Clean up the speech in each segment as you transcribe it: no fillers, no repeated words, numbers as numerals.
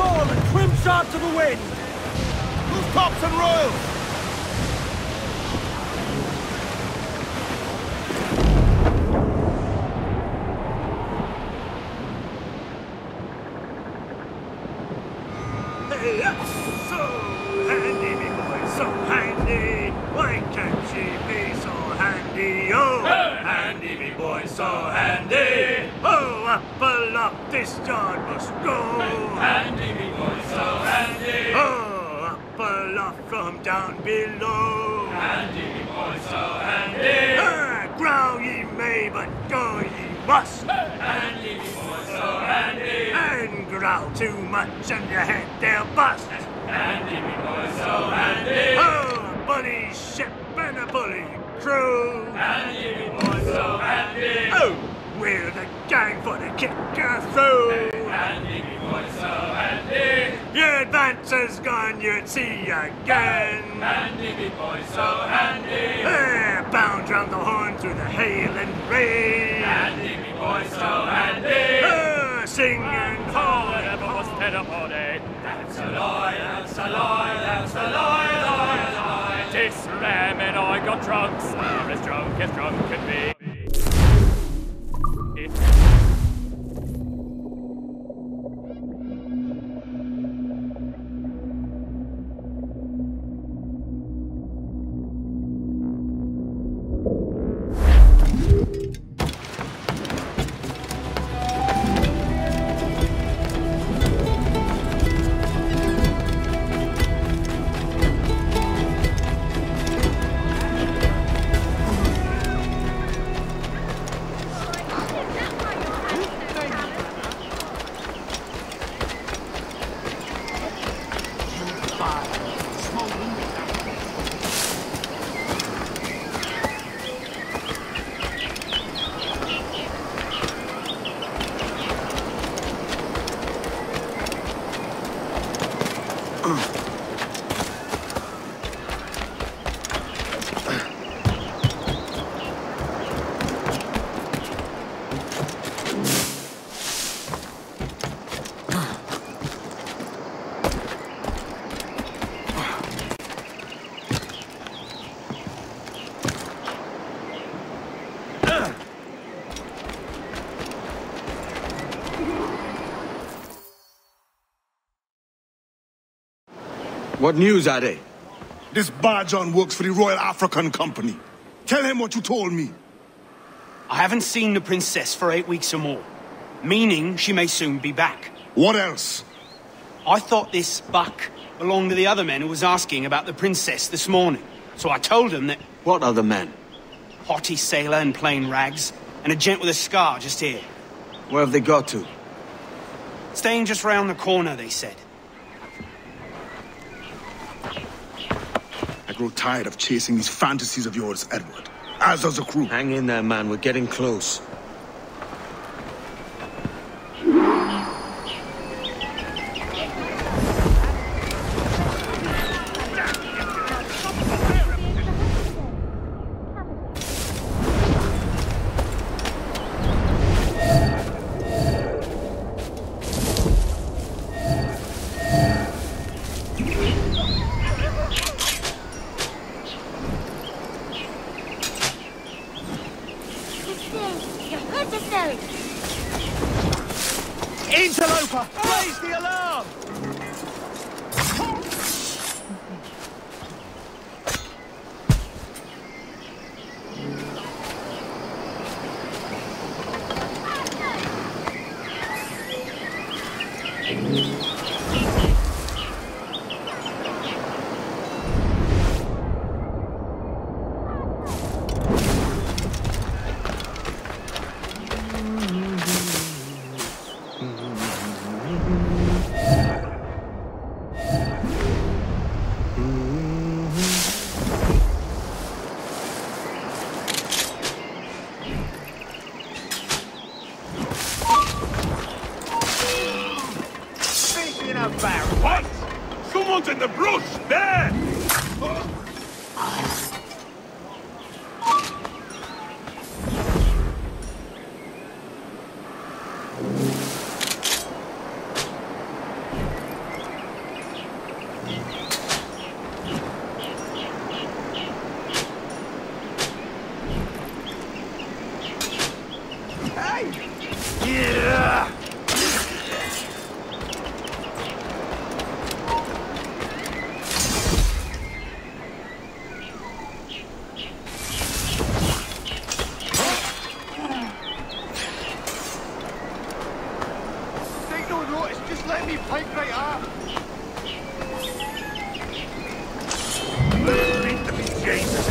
all a trim shot to the wind! Who's tops and royals? Hey, so handy, me boy, so handy. Why can't she be so handy? Oh, handy, me boy, so handy. Oh, up aloft, this yard must go. Handy, me boy, so handy. Oh, up aloft from down below. Handy, me boy, so handy. Grow ye may, but go ye must. Handy, me boy, so handy. And growl too much and your head they'll bust. Handy, me boy, so handy. Oh, a bully ship and a bully crew. Handy, me boy, so handy. Oh, we're the gang for the kicker through. Handy, me boy, so handy. Your advance has gone, you'd see again. Handy, me boy, so handy. Bound round the horn through the hail and rain. Handy, me boy, so handy. Sing and haul and post head up all day. That's a lie, that's a lie, that's a lie, lie, lie. This ram and I got drunk, so as drunk can be. What news, Ade? This Barjon works for the Royal African Company. Tell him what you told me. I haven't seen the princess for 8 weeks or more, meaning she may soon be back. What else? I thought this buck belonged to the other men who was asking about the princess this morning. So I told him that... What other men? Haughty sailor in plain rags, and a gent with a scar just here. Where have they got to? Staying just round the corner, they said. I grow tired of chasing these fantasies of yours, Edward. As does the crew. Hang in there, man. We're getting close. Interloper! Raise the alarm! What? Someone's in the brush! There! no notice. Just let me pipe right up. Need to be Jesus.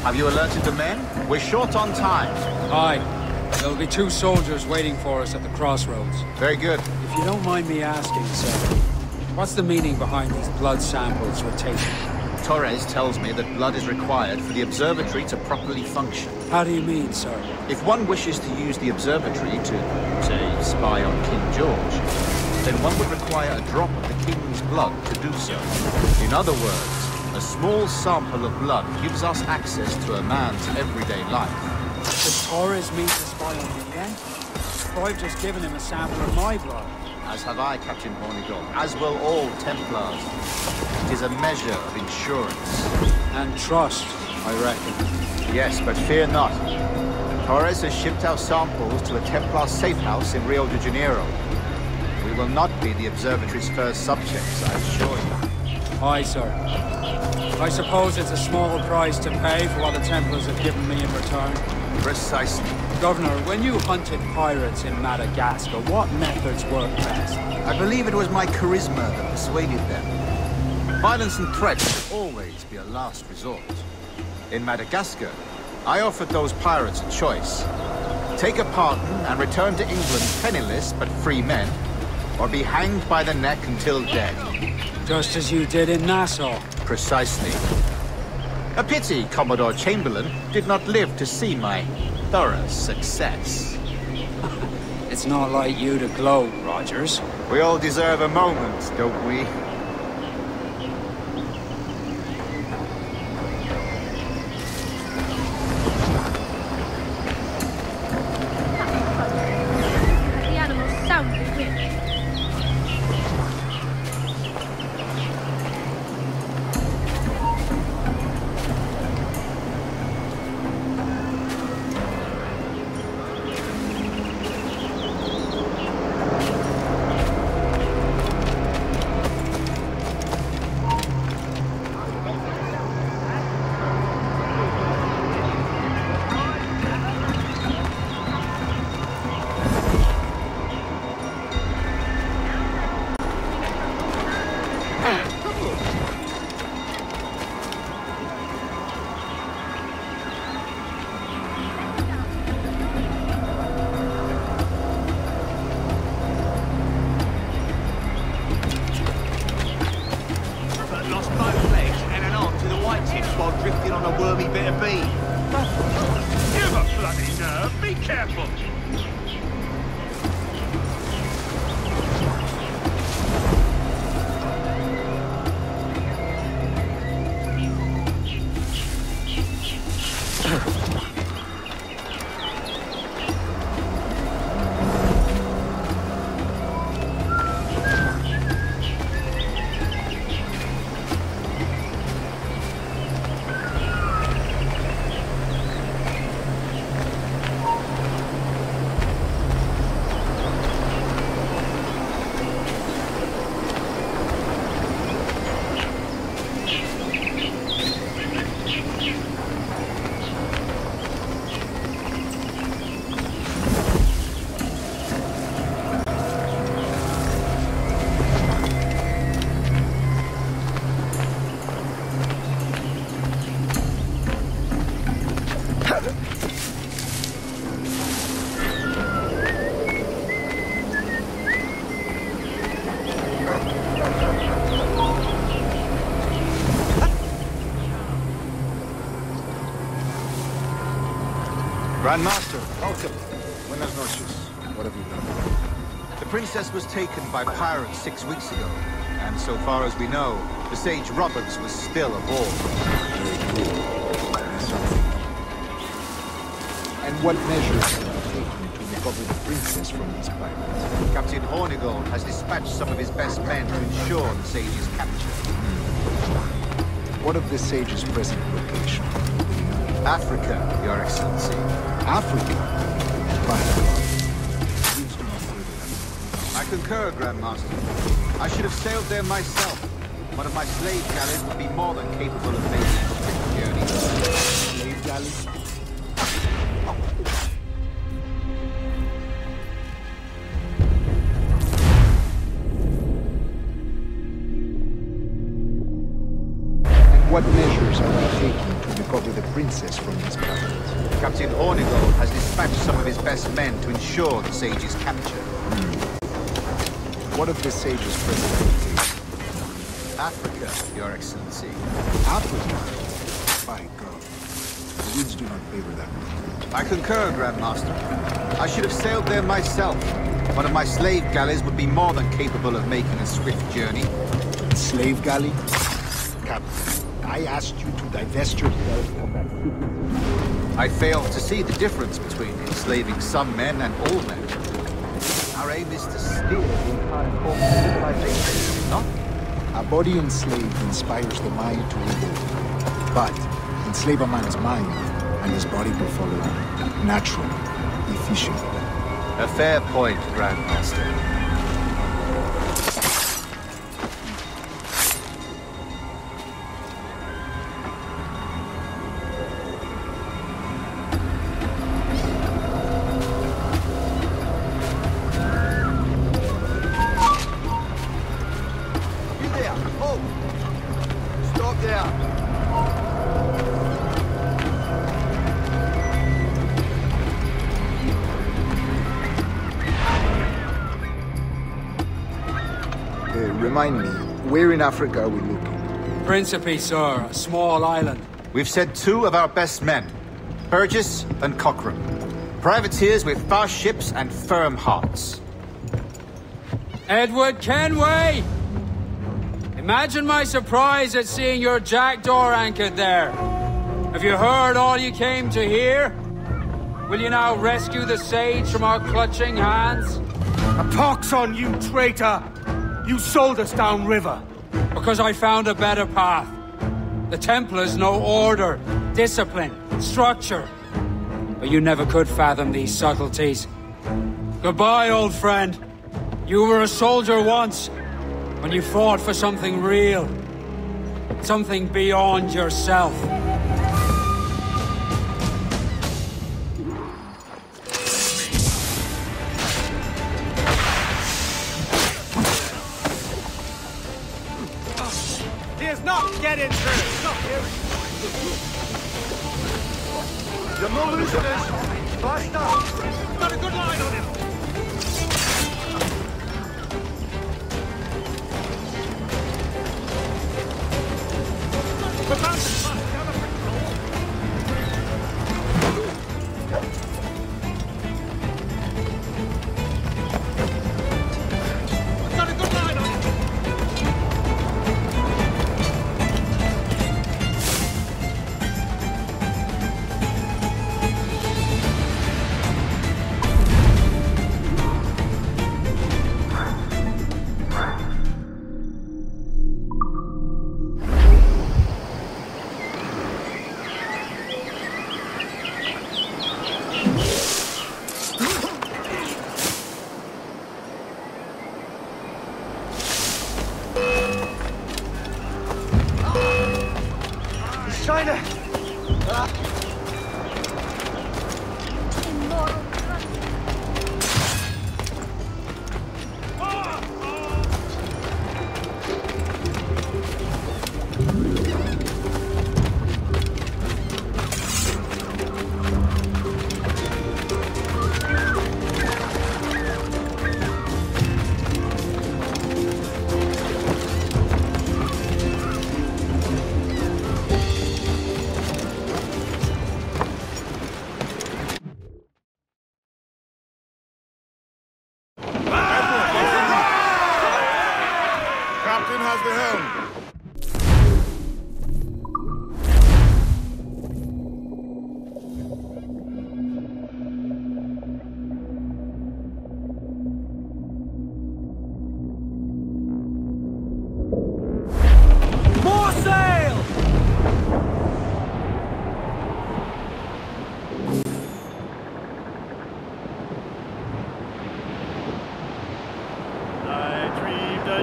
Have you alerted the men? We're short on time. Aye. There'll be 2 soldiers waiting for us at the crossroads. Very good. If you don't mind me asking, sir, what's the meaning behind these blood samples we're taking? Torres tells me that blood is required for the observatory to properly function. How do you mean, sir? If one wishes to use the observatory to, say, spy on King George, then one would require a drop of the King's blood to do so. In other words, a small sample of blood gives us access to a man's everyday life. Does Torres mean to spy on me then? I've just given him a sample of my blood. As have I, Captain Hornidog, as will all Templars. It is a measure of insurance. And trust, I reckon. Yes, but fear not. Torres has shipped our samples to a Templar safe house in Rio de Janeiro. We will not be the observatory's first subjects, I assure you. Aye, sir. I suppose it's a small price to pay for what the Templars have given me in return. Precisely. Governor, when you hunted pirates in Madagascar, what methods worked best? I believe it was my charisma that persuaded them. Violence and threats will always be a last resort. In Madagascar, I offered those pirates a choice. Take a pardon and return to England penniless but free men, or be hanged by the neck until dead. Just as you did in Nassau. Precisely. A pity Commodore Chamberlain did not live to see my thorough success. It's not like you to gloat, Rogers. We all deserve a moment, don't we? The animals sound bewitched. Drifting on a wormy bit of beef. You've a bloody nerve. Be careful. Grandmaster, welcome. Buenas noches. What have you done? The princess was taken by pirates 6 weeks ago, and so far as we know, the Sage Roberts was still aboard. And what measures are you taking to recover the princess from these pirates? Captain Hornigold has dispatched some of his best men to ensure the Sage's capture. What of the Sage's present location? Africa, Your Excellency. Africa? Fine. I concur, Grandmaster. I should have sailed there myself. One of my slave galleys would be more than capable of making a quick journey. Slave galleys? What measures are you taking to recover the princess from these pirates? Captain Hornigold has dispatched some of his best men to ensure the Sage's capture. What of the Sage's present location? Africa, Your Excellency. Africa? By God. The winds do not favor that. I concur, Grandmaster. I should have sailed there myself. One of my slave galleys would be more than capable of making a swift journey. Slave galley? Captain, I asked you to divest yourself of that secret. I failed to see the difference between enslaving some men and all men. Our aim is to steer the entire form of civilization, not? A body enslaved inspires the mind to revolt. But enslave a man's mind, and his body will follow naturally, efficiently. A fair point, Grandmaster. Remind me, where in Africa are we looking? Principe, sir, a small island. We've sent 2 of our best men, Burgess and Cochrane. Privateers with fast ships and firm hearts. Edward Kenway! Imagine my surprise at seeing your jackdaw anchored there. Have you heard all you came to hear? Will you now rescue the Sage from our clutching hands? A pox on you, traitor! You sold us downriver. Because I found a better path. The Templars know order, discipline, structure. But you never could fathom these subtleties. Goodbye, old friend. You were a soldier once, when you fought for something real. Something beyond yourself. Get in through! Stop here! You're more losing us! Faster! Got a good line on him! We're bound to pass the other patrol! Got a good line on him!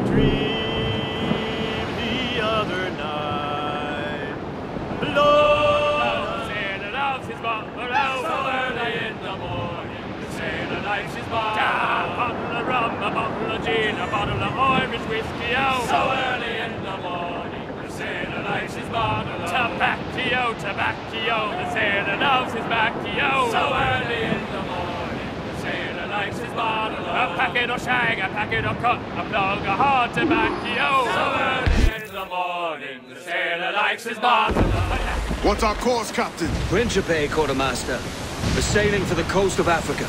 dream the other night. Lord, the sailor loves his bottle out so early in the morning. The sailor likes his bottle. A bottle of rum, a bottle of gin, a bottle of Irish whiskey out so early in the morning. The sailor likes his bottle. Tobacco, tobacco, the sailor loves his baccio so early in the morning. The sailor likes his bottle. A packet of shag, a packet of cut, a plug of hard tobacco so early in the morning. The sailor likes his bottle. What's our course, Captain? Principe, Quartermaster. We're sailing for the coast of Africa.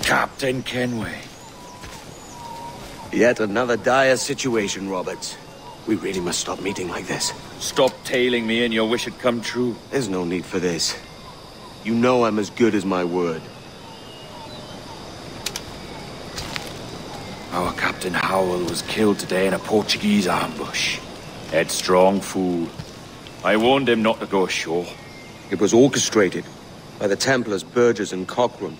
Captain Kenway. Yet another dire situation, Roberts. We really must stop meeting like this. Stop tailing me and your wish had come true. There's no need for this. You know I'm as good as my word. Our Captain Howell was killed today in a Portuguese ambush. Headstrong fool. I warned him not to go ashore. It was orchestrated by the Templars Burgess and Cockrum.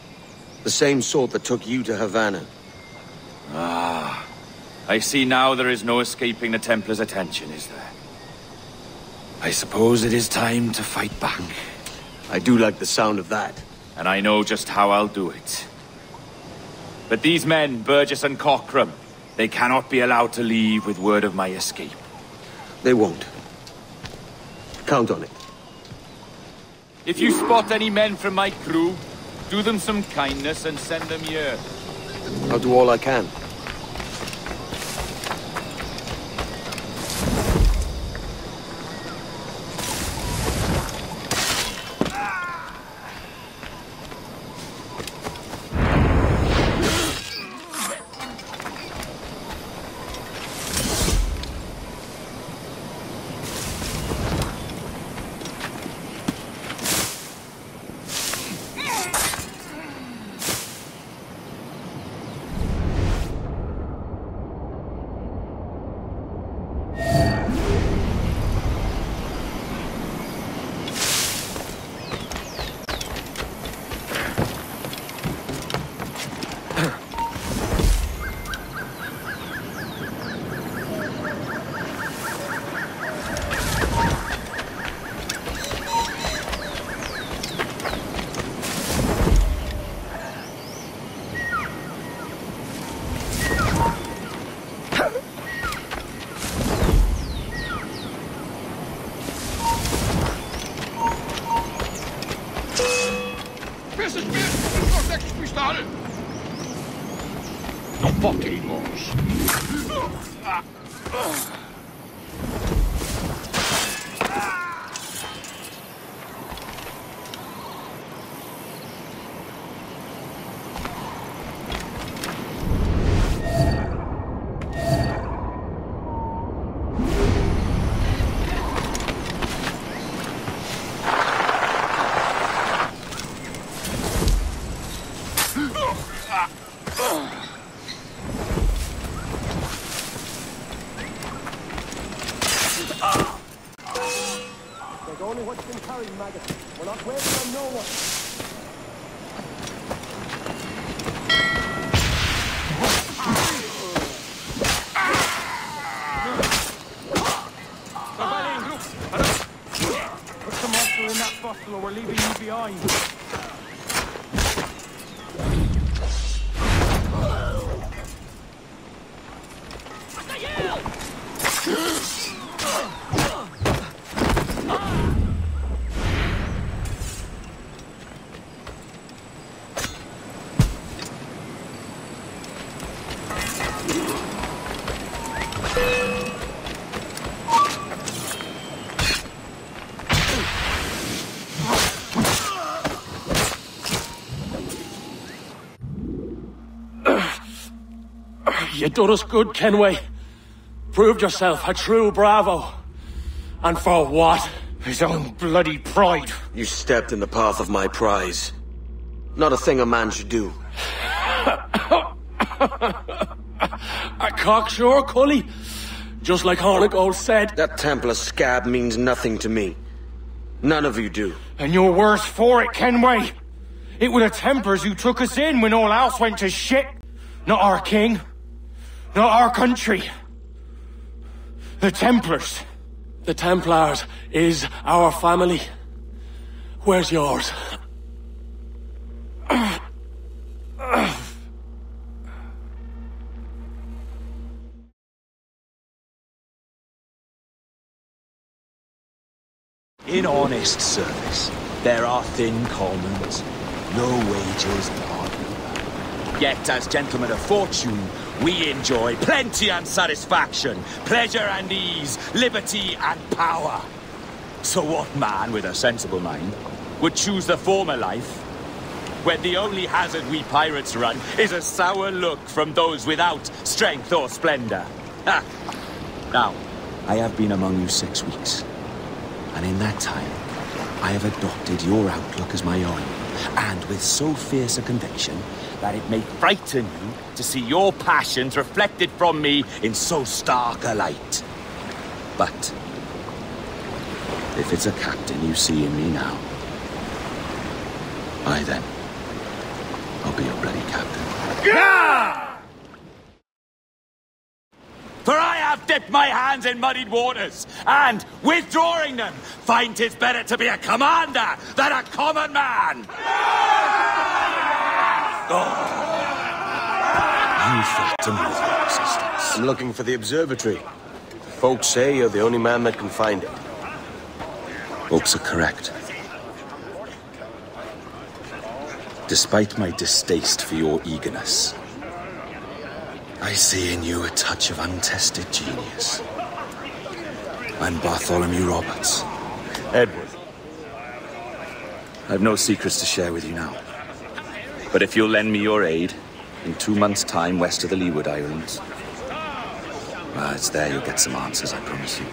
The same sort that took you to Havana. Ah. I see now there is no escaping the Templars' attention, is there? I suppose it is time to fight back. I do like the sound of that. And I know just how I'll do it. But these men, Burgess and Cockrum, they cannot be allowed to leave with word of my escape. They won't. Count on it. If you spot any men from my crew, do them some kindness and send them here. I'll do all I can. You done us good, Kenway. Proved yourself a true bravo. And for what? His own bloody pride. You stepped in the path of my prize. Not a thing a man should do. A cocksure, Cully. Just like Hornigold said. That Templar scab means nothing to me. None of you do. And you're worse for it, Kenway. It were the Templars who took us in when all else went to shit. Not our king. Not our country. The Templars. The Templars is our family. Where's yours? In honest service, there are thin commons, no wages, hard labor. Yet, as gentlemen of fortune, we enjoy plenty and satisfaction, pleasure and ease, liberty and power. So what man with a sensible mind would choose the former life when the only hazard we pirates run is a sour look from those without strength or splendor. Ha! Now, I have been among you 6 weeks, and in that time, I have adopted your outlook as my own, and with so fierce a conviction that it may frighten you to see your passions reflected from me in so stark a light. But if it's a captain you see in me now, I then, I'll be your bloody captain. Yeah! For I have dipped my hands in muddied waters, and, withdrawing them, find 'tis better to be a commander than a common man! You threaten with your resistance. I'm looking for the observatory. Folks say you're the only man that can find it. Folks are correct. Despite my distaste for your eagerness, I see in you a touch of untested genius. I'm Bartholomew Roberts. Edward. I've no secrets to share with you now. But if you'll lend me your aid, in 2 months' time west of the Leeward Islands, well, it's there you'll get some answers, I promise you.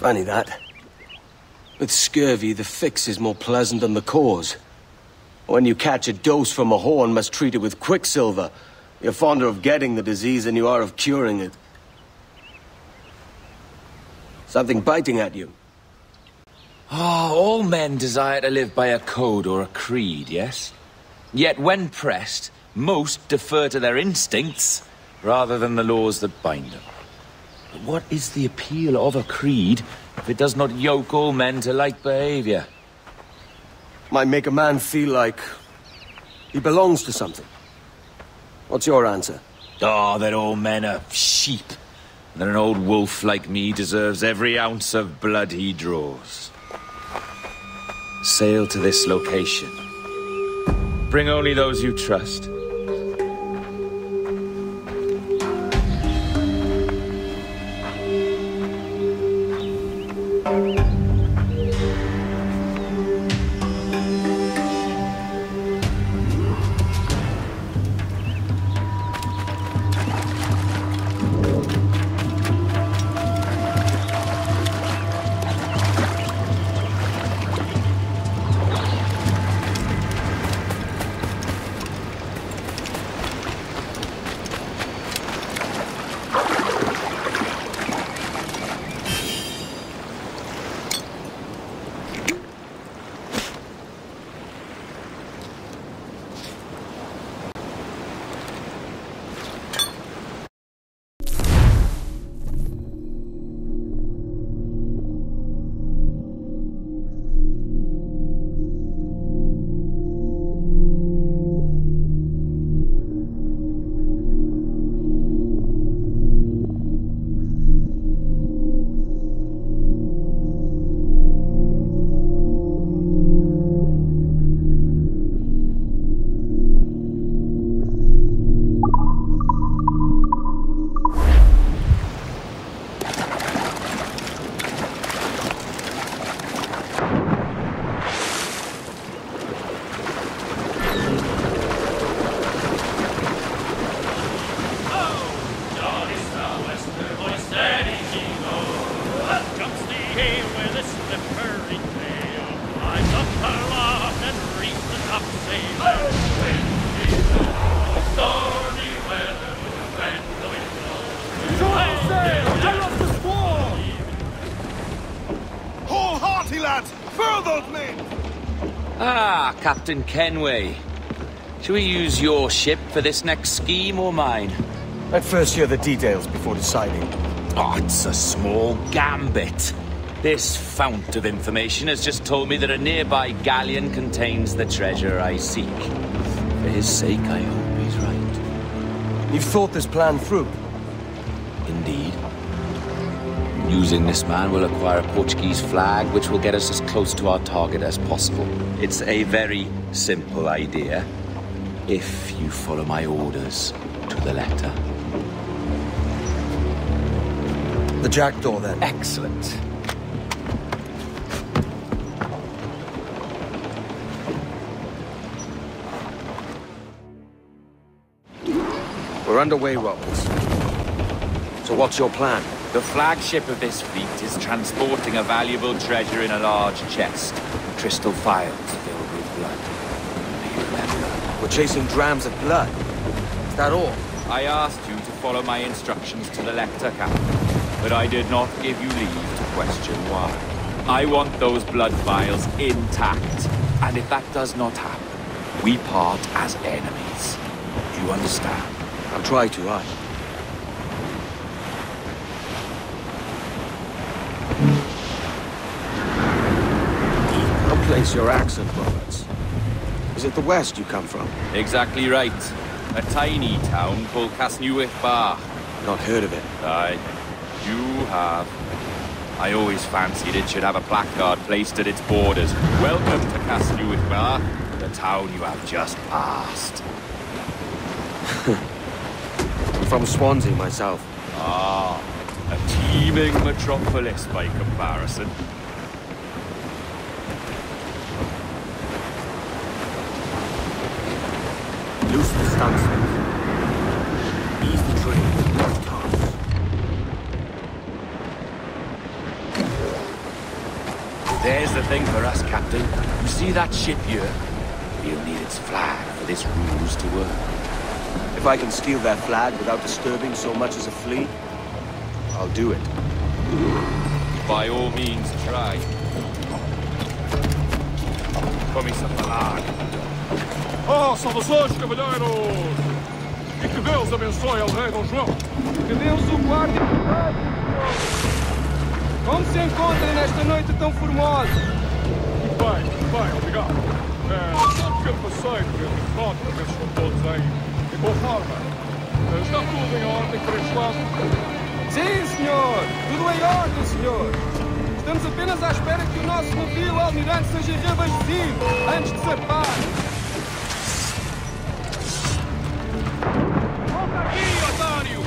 Funny that. With scurvy, the fix is more pleasant than the cause. When you catch a dose from a horn, must treat it with quicksilver. You're fonder of getting the disease than you are of curing it. Something biting at you. All men desire to live by a code or a creed, yes? Yet when pressed, most defer to their instincts rather than the laws that bind them. But what is the appeal of a creed if it does not yoke all men to like behavior? Might make a man feel like he belongs to something. What's your answer? Oh, that all men are sheep. That an old wolf like me deserves every ounce of blood he draws. Sail to this location. Bring only those you trust. Ah, Captain Kenway. Shall we use your ship for this next scheme or mine? I'd first hear the details before deciding. Oh, it's a small gambit. This fount of information has just told me that a nearby galleon contains the treasure I seek. For his sake, I hope he's right. You've thought this plan through? Indeed. Using this man, we'll acquire a Portuguese flag, which will get us as close to our target as possible. It's a very simple idea, if you follow my orders to the letter. The jackdaw, then. Excellent. We're underway, Roberts. So what's your plan? The flagship of this fleet is transporting a valuable treasure in a large chest. Crystal phials filled with blood. Do you remember? We're chasing drams of blood. Is that all? I asked you to follow my instructions to the lector, Captain, but I did not give you leave to question why. I want those blood vials intact, and if that does not happen, we part as enemies. Do you understand? I'll try to, aye. I'll place your accent, Roberts. Is it the west you come from? Exactly right. A tiny town called Casnewydd Bar. Not heard of it. Aye, you have. I always fancied it should have a placard placed at its borders. Welcome to Casnewydd Bar, the town you have just passed. I'm from Swansea myself. Ah, a teeming metropolis by comparison. Loose the stances. Ease the train with both cars. There's the thing for us, Captain. You see that ship here? We'll need its flag for this ruse to work. If I can steal that flag without disturbing so much as a flea, I'll do it. By all means, try. Come-se a flag. Oh, saudações, cavalheiros! E que Deus abençoe ao rei Dom João. Que Deus o guarde e proteja. Como se encontra nesta noite tão formosa? Bem, obrigado. Só um pequeno passeio por entre frota, ver se estão todos em boa forma. Está tudo em ordem para este lado? Sim, senhor! Tudo em ordem, senhor! Estamos apenas à espera que o nosso navio almirante seja reabastecido antes de zarpar. Volta aqui, otário!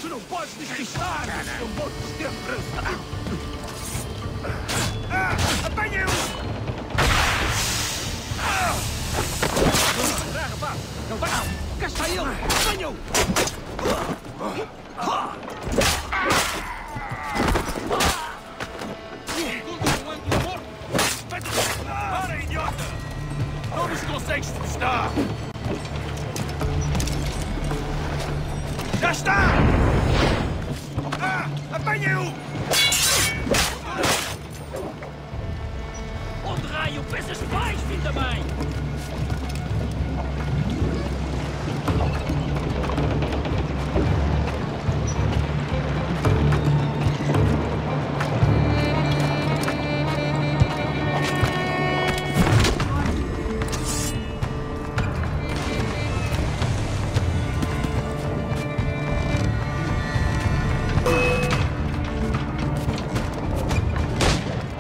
Tu não podes despistar! Eu vou te sempre! Apanha-o! Rapaz! Não vai! Cá está ele! Apanha-o! Para, idiota! Não nos consegues testar! Já está! Apanha-o! Onde raio pensas que vais, filho da mãe?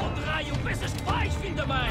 Onde raio pensas que vais, filho da mãe?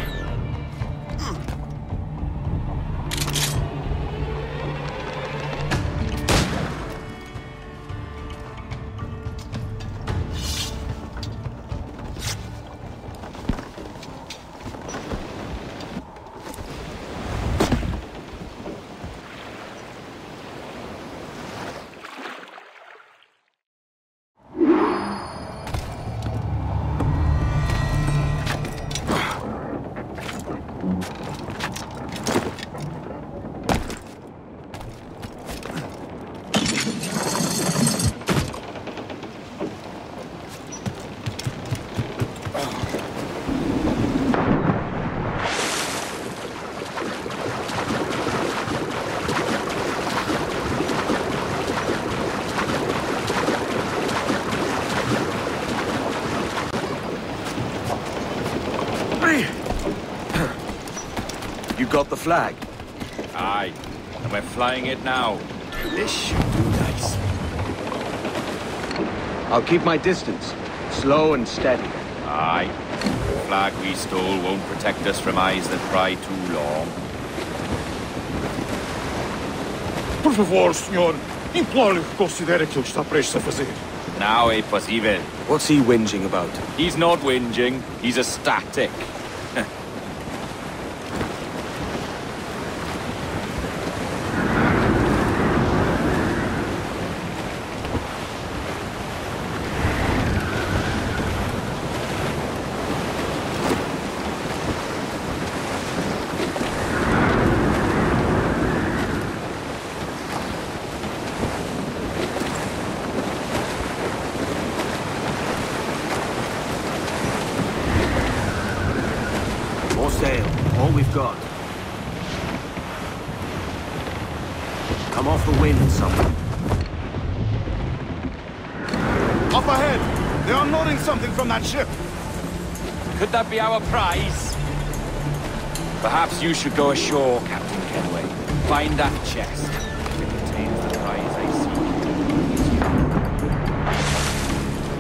got the flag? Aye, and we're flying it now. This should do nicely. I'll keep my distance. Slow and steady. Aye. The flag we stole won't protect us from eyes that pry too long. Por favor, senhor. Imploro-lhe que considere aquilo que está prestes a fazer. Now é possível. What's he whinging about? He's not whinging, he's ecstatic. All we've got. Come off the wind, someone. Up ahead! They are noting something from that ship. Could that be our prize? Perhaps you should go ashore, Captain Kenway. Find that chest. It contains the prize I seek.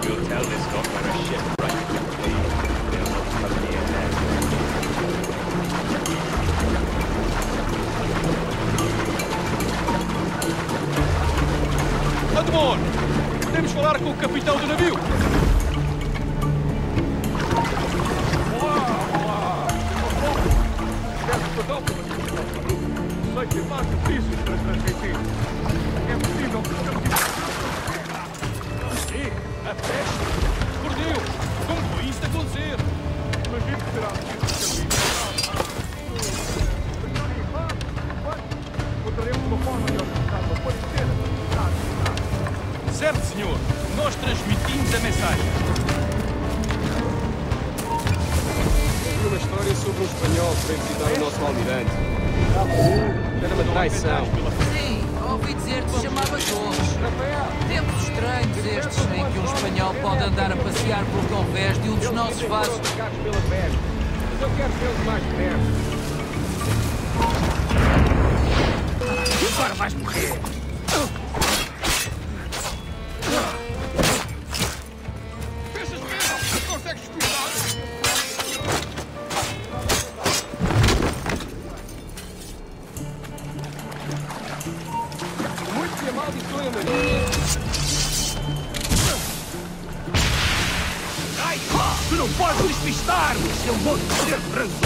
We'll tell this lot we're a ship right to the cave. They'll not come near there. Admon! Podemos falar com o capitão do navio? Sei que é mais difícil para transmitir. É possível Sim, a peste. Por Deus! Como foi isto acontecer? Imagino que será Encontraremos uma forma de alcançar uma quarentena da cidade. Certo, senhor. Nós transmitimos a mensagem. Ouvi uma história sobre um espanhol que veio visitar o nosso almirante. Era uma traição. Sim, ouvi dizer que se chamava Torres. Tempos estranhos estes em que um espanhol pode andar a passear pelo convés de um dos nossos vasos. Mas eu quero vê-los mais perto. Agora vais morrer! Fechas mesmo! Não consegues escutar! Muito que amaldiçoem a marinha. Ai, tu não podes despistar-me! Eu vou te ser preso!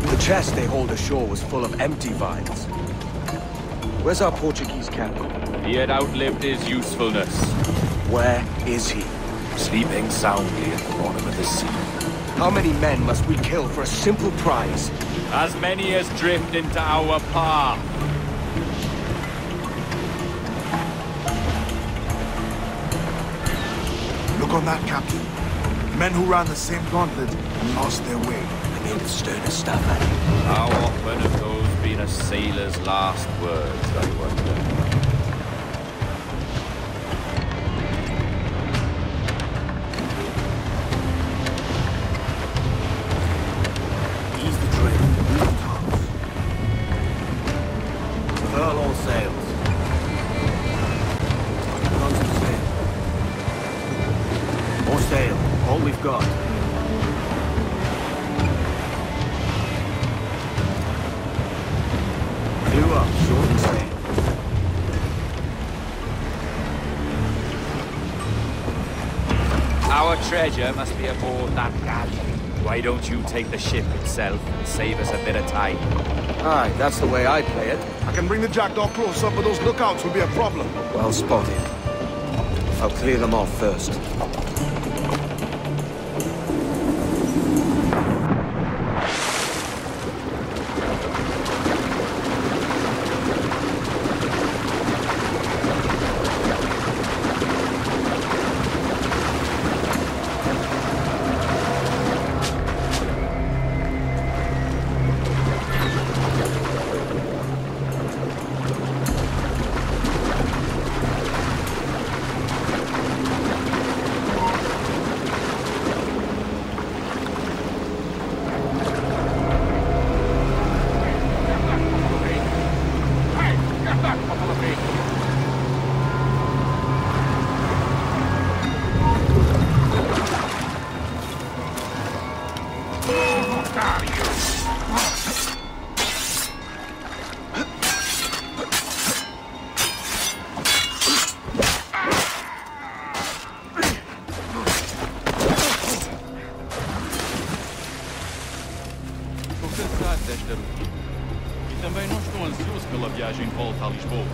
The chest they hauled ashore was full of empty vials. Where's our Portuguese captain? He had outlived his usefulness. Where is he? Sleeping soundly at the bottom of the sea. How many men must we kill for a simple prize? As many as drift into our path. Look on that, Captain. Men who ran the same gauntlet and lost their way. I mean, stir to stuff at you. How often have those been a sailor's last words, I wonder? Ease the trim. Move tops. Furl all sails. Guns to sail. More sail. All we've got. Clew up, short and sail. Our treasure must be aboard that galley. Why don't you take the ship itself and save us a bit of time? Aye, that's the way I play it. I can bring the jackdaw closer, but those lookouts will be a problem. Well spotted. I'll clear them off first. Desta rotina. E também não estou ansioso pela viagem de volta a Lisboa.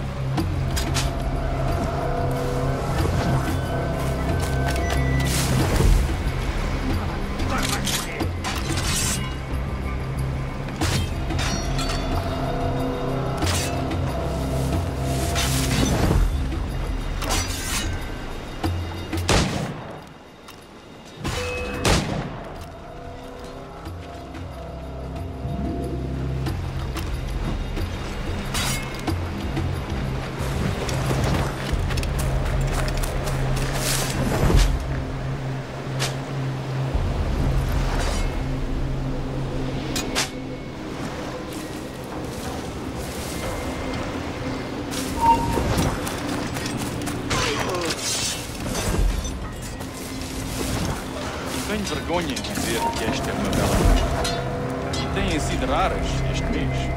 Tenho vergonha em dizer que esta é uma bela noite. E têm sido raras este mês.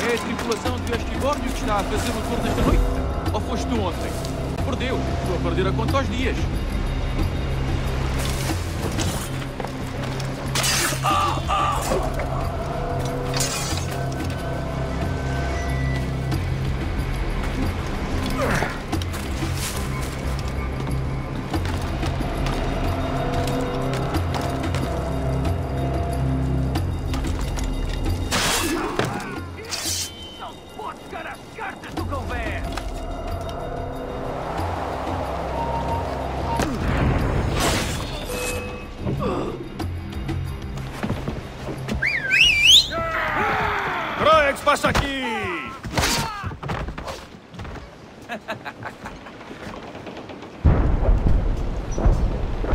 É a tripulação de Esquibórdio que está a fazer o tour desta noite? Ou foste tu ontem? Por Deus, estou a perder a conta aos dias. que passa aqui?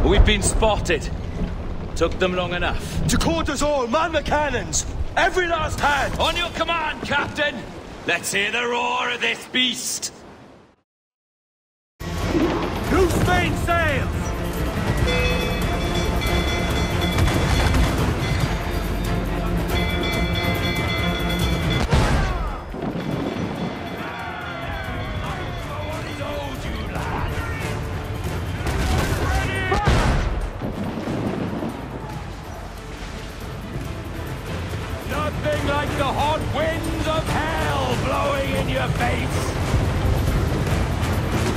We've been spotted. Took them long enough. To quarters all, man the cannons! Every last hand! On your command, Captain! Let's hear the roar of this beast! New Spain sails!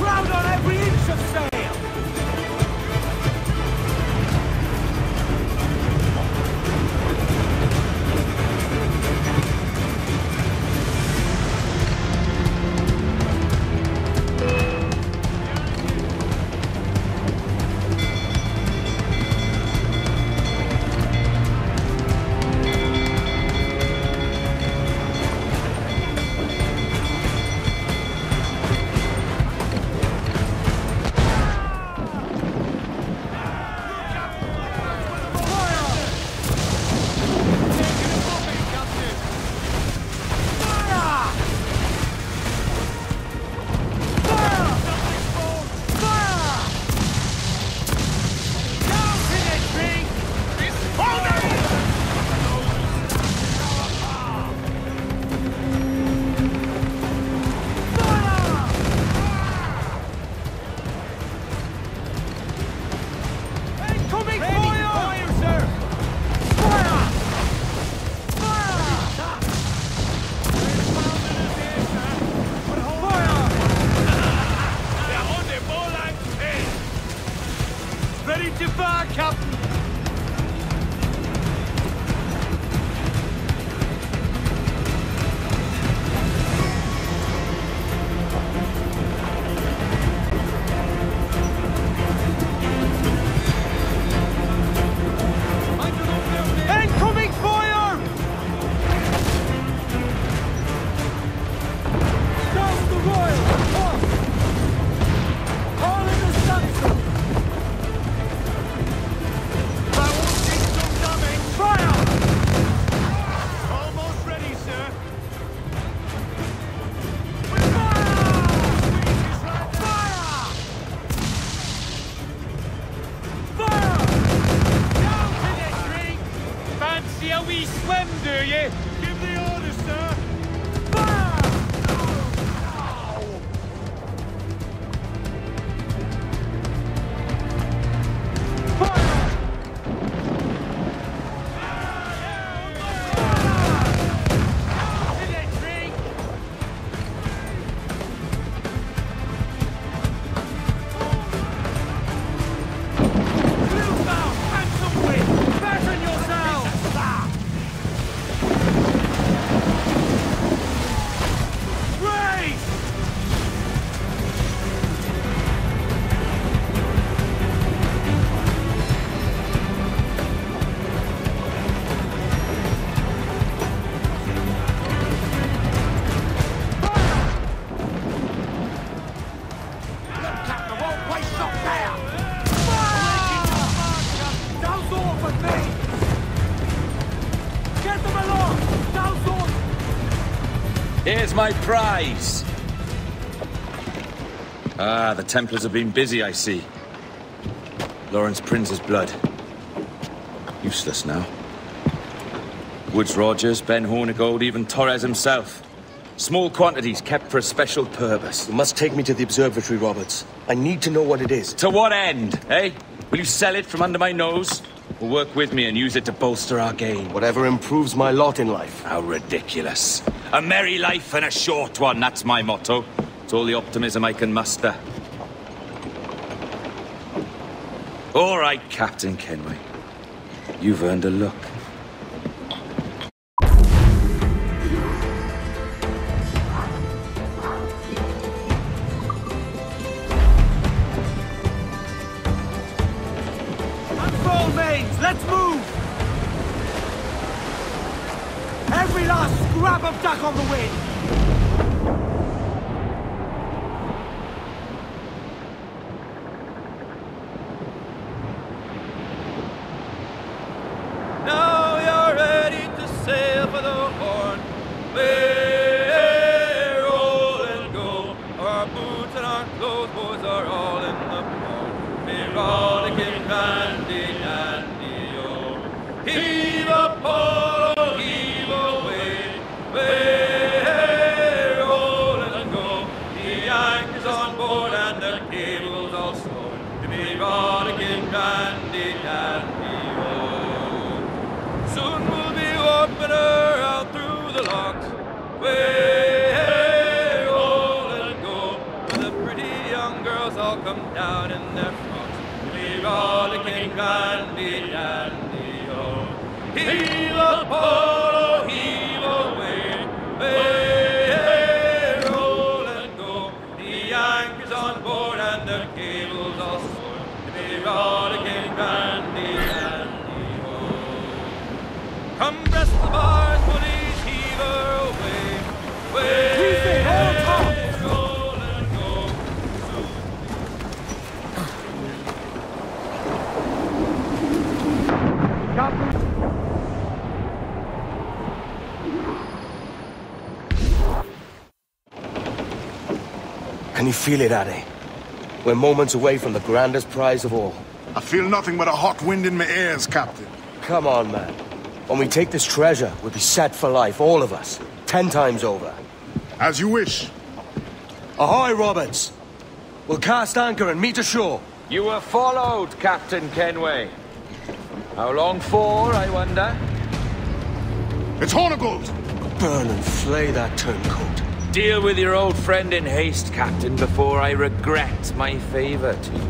out on every inch of sail! Ready to fire, Captain! Incoming fire! Down the Royal! All in the sunset! Fire! Almost ready, sir. Fancy a wee swim, do you? Give the order, sir. Here's my prize! Ah, the Templars have been busy, I see. Lawrence Prince's blood. Useless now. Woods Rogers, Ben Hornigold, even Torres himself. Small quantities kept for a special purpose. You must take me to the observatory, Roberts. I need to know what it is. To what end, eh? Will you sell it from under my nose? Or work with me and use it to bolster our game? Whatever improves my lot in life. How ridiculous. A merry life and a short one, that's my motto. It's all the optimism I can muster. All right, Captain Kenway. You've earned a look. Unfold mains, let's move! Every last scrap of duck on the wind! Now you're ready to sail for the Horn. We're roll and go. Our boots and our clothes, boys, are all in the port. We're rollicking dandy, dandy-o. Heave a pole, heave away. We're rolling and go. The anchor's on board and the cable's all stowed. We're rollicking dandy, dandy-o. Soon we'll be warping her out through the locks. Way roll and go with a pretty young girl. all come down in their front. We've all the king dandy dandy oh. Heave a polo, heave away, hey, roll and go. The Yankees on board and their cables all sore. We've all the king dandy dandy oh. Come breast the bars, bullies, heave her away, way, roll and go. Can you feel it, Addy? We're moments away from the grandest prize of all. I feel nothing but a hot wind in my ears, Captain. Come on, man. When we take this treasure, we'll be set for life, all of us. 10 times over. As you wish. Ahoy, Roberts! We'll cast anchor and meet ashore. You were followed, Captain Kenway. How long for, I wonder? It's Hornigold! Burn and flay that turncoat. Deal with your old friend in haste, Captain, before I regret my favor to you.